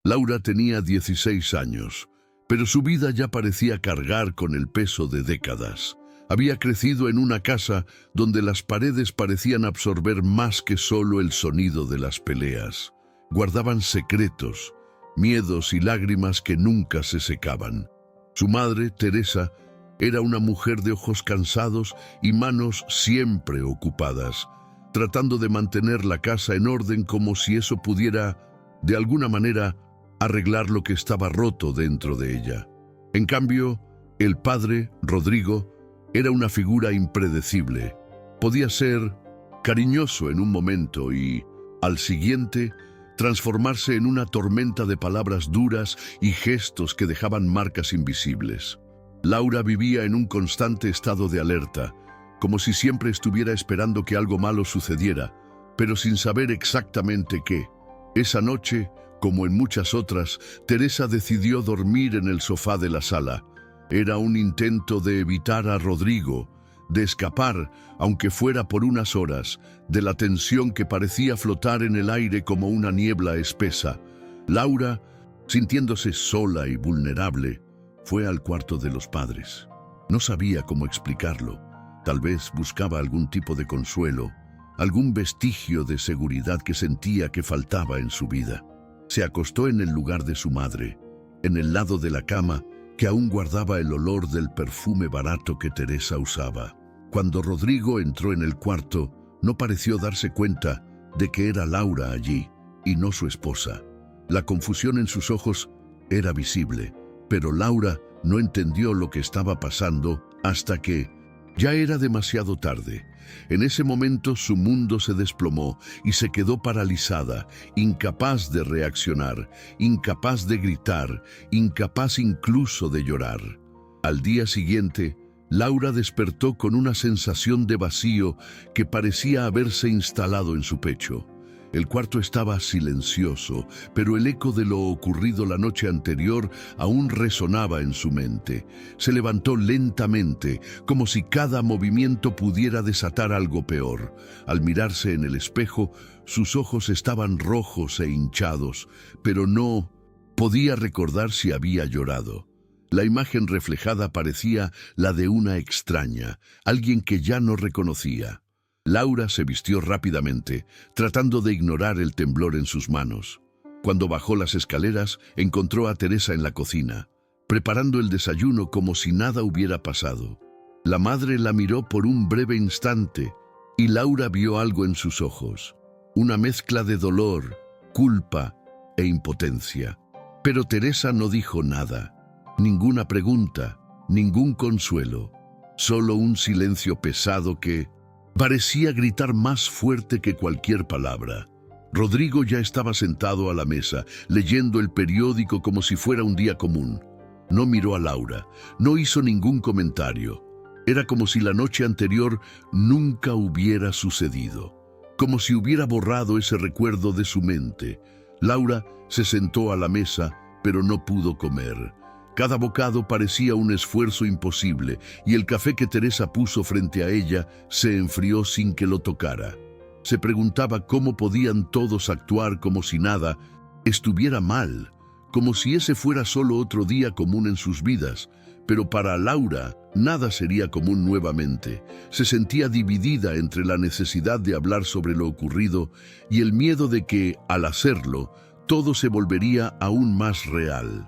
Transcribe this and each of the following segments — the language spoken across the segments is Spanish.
Laura tenía 16 años, pero su vida ya parecía cargar con el peso de décadas. Había crecido en una casa donde las paredes parecían absorber más que solo el sonido de las peleas. Guardaban secretos, miedos y lágrimas que nunca se secaban. Su madre, Teresa, era una mujer de ojos cansados y manos siempre ocupadas, tratando de mantener la casa en orden como si eso pudiera, de alguna manera, arreglar lo que estaba roto dentro de ella. En cambio, el padre, Rodrigo, era una figura impredecible. Podía ser cariñoso en un momento y, al siguiente, transformarse en una tormenta de palabras duras y gestos que dejaban marcas invisibles. Laura vivía en un constante estado de alerta, como si siempre estuviera esperando que algo malo sucediera, pero sin saber exactamente qué. Esa noche, como en muchas otras, Teresa decidió dormir en el sofá de la sala. Era un intento de evitar a Rodrigo, de escapar, aunque fuera por unas horas, de la tensión que parecía flotar en el aire como una niebla espesa. Laura, sintiéndose sola y vulnerable, fue al cuarto de los padres. No sabía cómo explicarlo. Tal vez buscaba algún tipo de consuelo, algún vestigio de seguridad que sentía que faltaba en su vida. Se acostó en el lugar de su madre, en el lado de la cama que aún guardaba el olor del perfume barato que Teresa usaba. Cuando Rodrigo entró en el cuarto, no pareció darse cuenta de que era Laura allí y no su esposa. La confusión en sus ojos era visible, pero Laura no entendió lo que estaba pasando hasta que ya era demasiado tarde. En ese momento su mundo se desplomó y se quedó paralizada, incapaz de reaccionar, incapaz de gritar, incapaz incluso de llorar. Al día siguiente, Laura despertó con una sensación de vacío que parecía haberse instalado en su pecho. El cuarto estaba silencioso, pero el eco de lo ocurrido la noche anterior aún resonaba en su mente. Se levantó lentamente, como si cada movimiento pudiera desatar algo peor. Al mirarse en el espejo, sus ojos estaban rojos e hinchados, pero no podía recordar si había llorado. La imagen reflejada parecía la de una extraña, alguien que ya no reconocía. Laura se vistió rápidamente, tratando de ignorar el temblor en sus manos. Cuando bajó las escaleras, encontró a Teresa en la cocina, preparando el desayuno como si nada hubiera pasado. La madre la miró por un breve instante y Laura vio algo en sus ojos, una mezcla de dolor, culpa e impotencia. Pero Teresa no dijo nada, ninguna pregunta, ningún consuelo, solo un silencio pesado que parecía gritar más fuerte que cualquier palabra. Rodrigo ya estaba sentado a la mesa, leyendo el periódico como si fuera un día común. No miró a Laura, no hizo ningún comentario. Era como si la noche anterior nunca hubiera sucedido, como si hubiera borrado ese recuerdo de su mente. Laura se sentó a la mesa, pero no pudo comer. Cada bocado parecía un esfuerzo imposible y el café que Teresa puso frente a ella se enfrió sin que lo tocara. Se preguntaba cómo podían todos actuar como si nada estuviera mal, como si ese fuera solo otro día común en sus vidas. Pero para Laura, nada sería común nuevamente. Se sentía dividida entre la necesidad de hablar sobre lo ocurrido y el miedo de que, al hacerlo, todo se volvería aún más real.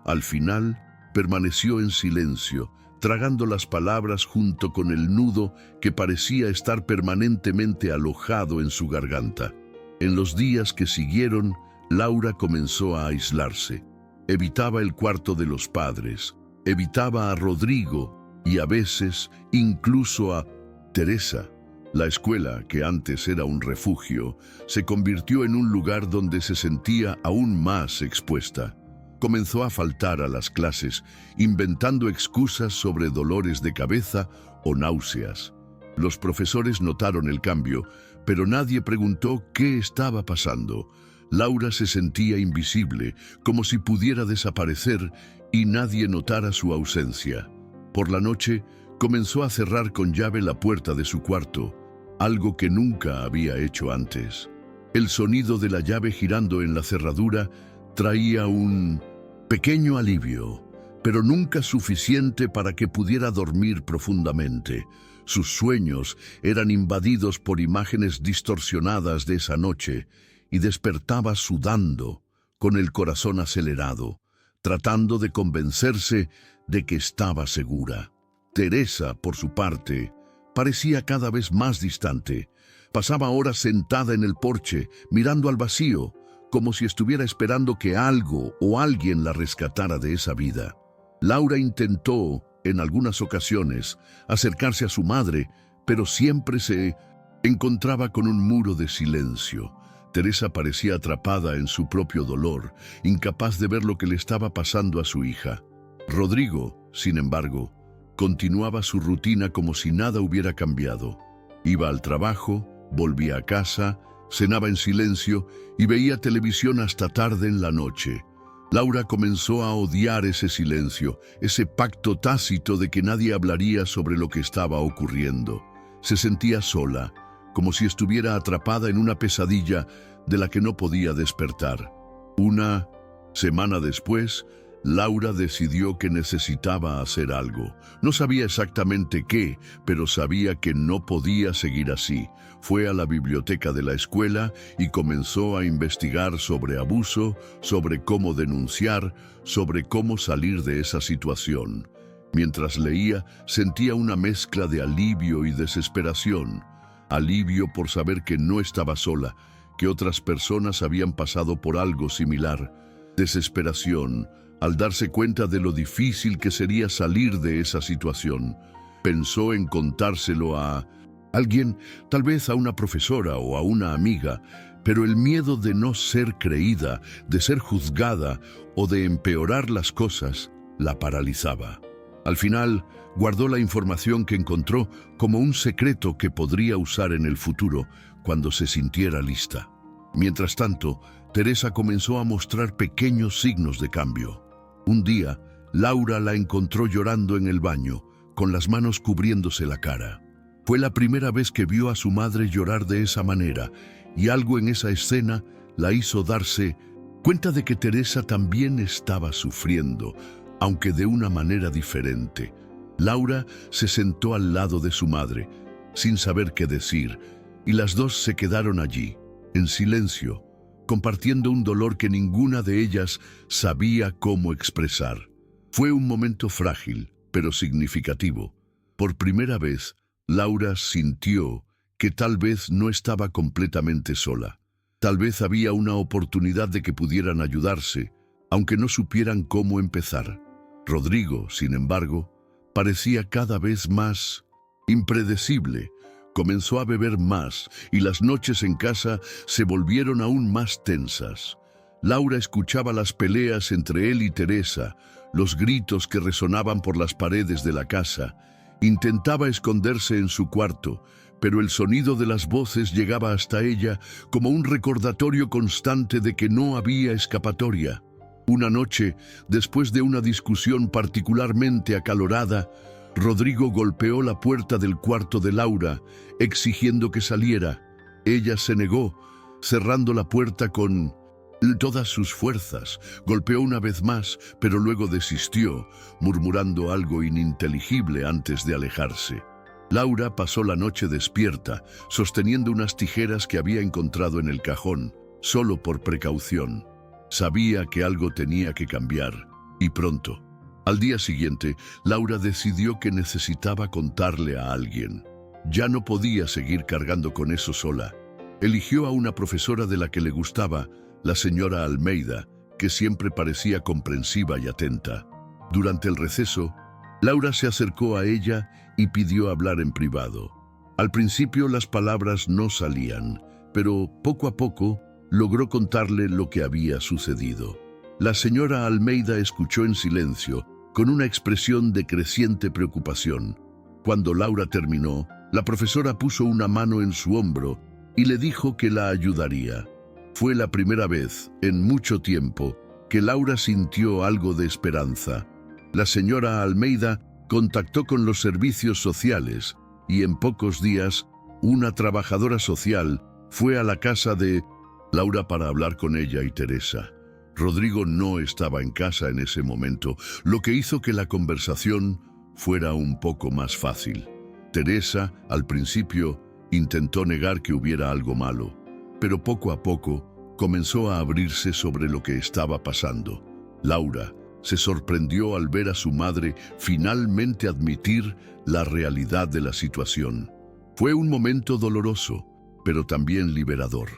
Al final, permaneció en silencio, tragando las palabras junto con el nudo que parecía estar permanentemente alojado en su garganta. En los días que siguieron, Laura comenzó a aislarse. Evitaba el cuarto de los padres, evitaba a Rodrigo y a veces incluso a Teresa. La escuela, que antes era un refugio, se convirtió en un lugar donde se sentía aún más expuesta. Comenzó a faltar a las clases, inventando excusas sobre dolores de cabeza o náuseas. Los profesores notaron el cambio, pero nadie preguntó qué estaba pasando. Laura se sentía invisible, como si pudiera desaparecer y nadie notara su ausencia. Por la noche, comenzó a cerrar con llave la puerta de su cuarto, algo que nunca había hecho antes. El sonido de la llave girando en la cerradura traía un pequeño alivio, pero nunca suficiente para que pudiera dormir profundamente. Sus sueños eran invadidos por imágenes distorsionadas de esa noche y despertaba sudando, con el corazón acelerado, tratando de convencerse de que estaba segura. Teresa, por su parte, parecía cada vez más distante. Pasaba horas sentada en el porche, mirando al vacío, como si estuviera esperando que algo o alguien la rescatara de esa vida. Laura intentó, en algunas ocasiones, acercarse a su madre, pero siempre se encontraba con un muro de silencio. Teresa parecía atrapada en su propio dolor, incapaz de ver lo que le estaba pasando a su hija. Rodrigo, sin embargo, continuaba su rutina como si nada hubiera cambiado. Iba al trabajo, volvía a casa, cenaba en silencio y veía televisión hasta tarde en la noche. Laura comenzó a odiar ese silencio, ese pacto tácito de que nadie hablaría sobre lo que estaba ocurriendo. Se sentía sola, como si estuviera atrapada en una pesadilla de la que no podía despertar. Una semana después, Laura decidió que necesitaba hacer algo. No sabía exactamente qué, pero sabía que no podía seguir así. Fue a la biblioteca de la escuela y comenzó a investigar sobre abuso, sobre cómo denunciar, sobre cómo salir de esa situación. Mientras leía, sentía una mezcla de alivio y desesperación. Alivio por saber que no estaba sola, que otras personas habían pasado por algo similar. Desesperación al darse cuenta de lo difícil que sería salir de esa situación. Pensó en contárselo a alguien, tal vez a una profesora o a una amiga, pero el miedo de no ser creída, de ser juzgada o de empeorar las cosas, la paralizaba. Al final, guardó la información que encontró como un secreto que podría usar en el futuro cuando se sintiera lista. Mientras tanto, Teresa comenzó a mostrar pequeños signos de cambio. Un día, Laura la encontró llorando en el baño, con las manos cubriéndose la cara. Fue la primera vez que vio a su madre llorar de esa manera, y algo en esa escena la hizo darse cuenta de que Teresa también estaba sufriendo, aunque de una manera diferente. Laura se sentó al lado de su madre, sin saber qué decir, y las dos se quedaron allí, en silencio, compartiendo un dolor que ninguna de ellas sabía cómo expresar. Fue un momento frágil, pero significativo. Por primera vez, Laura sintió que tal vez no estaba completamente sola. Tal vez había una oportunidad de que pudieran ayudarse, aunque no supieran cómo empezar. Rodrigo, sin embargo, parecía cada vez más impredecible. Comenzó a beber más y las noches en casa se volvieron aún más tensas. Laura escuchaba las peleas entre él y Teresa, los gritos que resonaban por las paredes de la casa. Intentaba esconderse en su cuarto, pero el sonido de las voces llegaba hasta ella como un recordatorio constante de que no había escapatoria. Una noche, después de una discusión particularmente acalorada, Rodrigo golpeó la puerta del cuarto de Laura, exigiendo que saliera. Ella se negó, cerrando la puerta con todas sus fuerzas. Golpeó una vez más, pero luego desistió, murmurando algo ininteligible antes de alejarse. Laura pasó la noche despierta, sosteniendo unas tijeras que había encontrado en el cajón, solo por precaución. Sabía que algo tenía que cambiar, y pronto. Al día siguiente, Laura decidió que necesitaba contarle a alguien. Ya no podía seguir cargando con eso sola. Eligió a una profesora de la que le gustaba, la señora Almeida, que siempre parecía comprensiva y atenta. Durante el receso, Laura se acercó a ella y pidió hablar en privado. Al principio las palabras no salían, pero poco a poco logró contarle lo que había sucedido. La señora Almeida escuchó en silencio, con una expresión de creciente preocupación. Cuando Laura terminó, la profesora puso una mano en su hombro y le dijo que la ayudaría. Fue la primera vez, en mucho tiempo, que Laura sintió algo de esperanza. La señora Almeida contactó con los servicios sociales y en pocos días, una trabajadora social fue a la casa de Laura para hablar con ella y Teresa. Rodrigo no estaba en casa en ese momento, lo que hizo que la conversación fuera un poco más fácil. Teresa, al principio, intentó negar que hubiera algo malo, pero poco a poco comenzó a abrirse sobre lo que estaba pasando. Laura se sorprendió al ver a su madre finalmente admitir la realidad de la situación. Fue un momento doloroso, pero también liberador.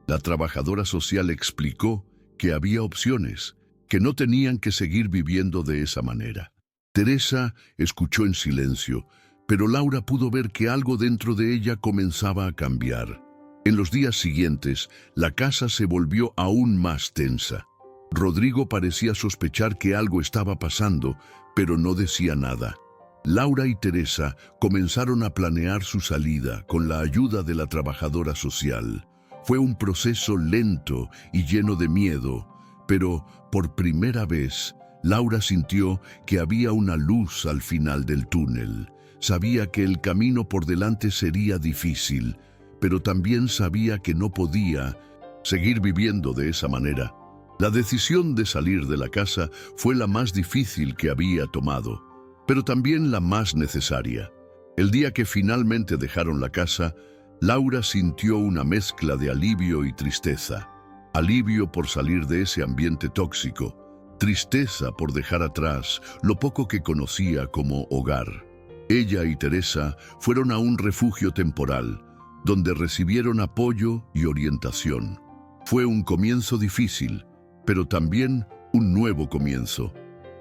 La trabajadora social explicó que había opciones, que no tenían que seguir viviendo de esa manera. Teresa escuchó en silencio, pero Laura pudo ver que algo dentro de ella comenzaba a cambiar. En los días siguientes, la casa se volvió aún más tensa. Rodrigo parecía sospechar que algo estaba pasando, pero no decía nada. Laura y Teresa comenzaron a planear su salida con la ayuda de la trabajadora social. Fue un proceso lento y lleno de miedo, pero por primera vez, Laura sintió que había una luz al final del túnel. Sabía que el camino por delante sería difícil, pero también sabía que no podía seguir viviendo de esa manera. La decisión de salir de la casa fue la más difícil que había tomado, pero también la más necesaria. El día que finalmente dejaron la casa, Laura sintió una mezcla de alivio y tristeza. Alivio por salir de ese ambiente tóxico, tristeza por dejar atrás lo poco que conocía como hogar. Ella y Teresa fueron a un refugio temporal, donde recibieron apoyo y orientación. Fue un comienzo difícil, pero también un nuevo comienzo.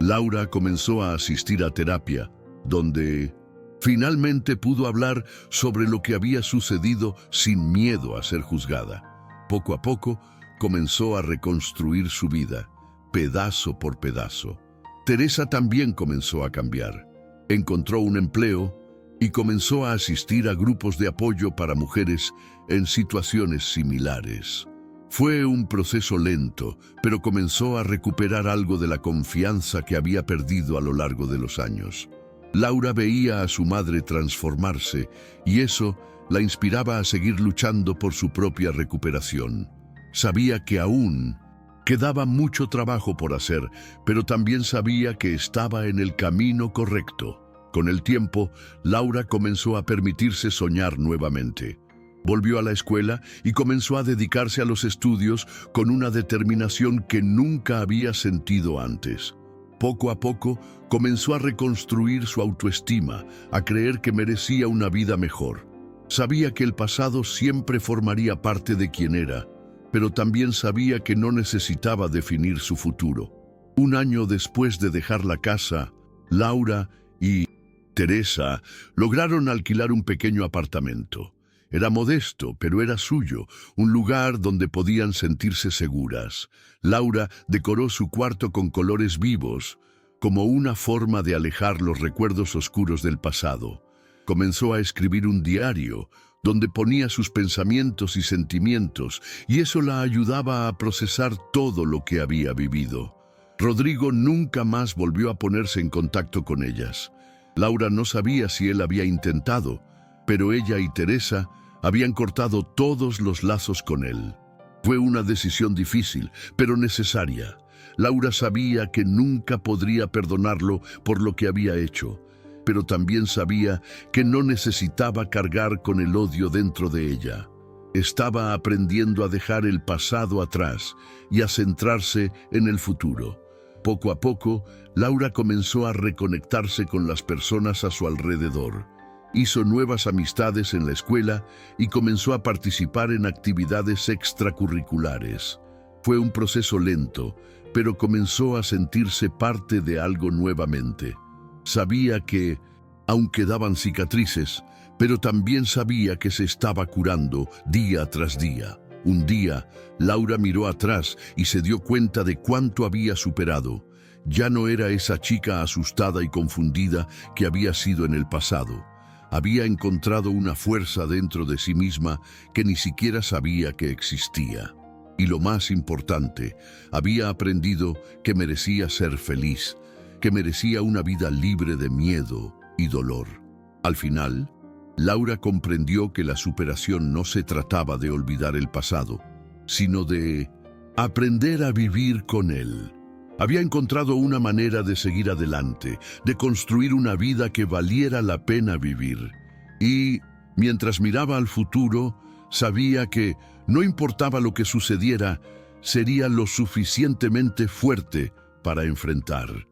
Laura comenzó a asistir a terapia, donde finalmente pudo hablar sobre lo que había sucedido sin miedo a ser juzgada. Poco a poco comenzó a reconstruir su vida, pedazo por pedazo. Teresa también comenzó a cambiar. Encontró un empleo y comenzó a asistir a grupos de apoyo para mujeres en situaciones similares. Fue un proceso lento, pero comenzó a recuperar algo de la confianza que había perdido a lo largo de los años. Laura veía a su madre transformarse y eso la inspiraba a seguir luchando por su propia recuperación. Sabía que aún quedaba mucho trabajo por hacer, pero también sabía que estaba en el camino correcto. Con el tiempo, Laura comenzó a permitirse soñar nuevamente. Volvió a la escuela y comenzó a dedicarse a los estudios con una determinación que nunca había sentido antes. Poco a poco, comenzó a reconstruir su autoestima, a creer que merecía una vida mejor. Sabía que el pasado siempre formaría parte de quien era, pero también sabía que no necesitaba definir su futuro. Un año después de dejar la casa, Laura y Teresa lograron alquilar un pequeño apartamento. Era modesto, pero era suyo, un lugar donde podían sentirse seguras. Laura decoró su cuarto con colores vivos, como una forma de alejar los recuerdos oscuros del pasado. Comenzó a escribir un diario, donde ponía sus pensamientos y sentimientos, y eso la ayudaba a procesar todo lo que había vivido. Rodrigo nunca más volvió a ponerse en contacto con ellas. Laura no sabía si él había intentado, pero ella y Teresa habían cortado todos los lazos con él. Fue una decisión difícil, pero necesaria. Laura sabía que nunca podría perdonarlo por lo que había hecho, pero también sabía que no necesitaba cargar con el odio dentro de ella. Estaba aprendiendo a dejar el pasado atrás y a centrarse en el futuro. Poco a poco, Laura comenzó a reconectarse con las personas a su alrededor. Hizo nuevas amistades en la escuela y comenzó a participar en actividades extracurriculares. Fue un proceso lento, pero comenzó a sentirse parte de algo nuevamente. Sabía que aún quedaban cicatrices, pero también sabía que se estaba curando día tras día. Un día, Laura miró atrás y se dio cuenta de cuánto había superado. Ya no era esa chica asustada y confundida que había sido en el pasado. Había encontrado una fuerza dentro de sí misma que ni siquiera sabía que existía. Y lo más importante, había aprendido que merecía ser feliz, que merecía una vida libre de miedo y dolor. Al final, Laura comprendió que la superación no se trataba de olvidar el pasado, sino de aprender a vivir con él. Había encontrado una manera de seguir adelante, de construir una vida que valiera la pena vivir. Y, mientras miraba al futuro, sabía que, no importaba lo que sucediera, sería lo suficientemente fuerte para enfrentar.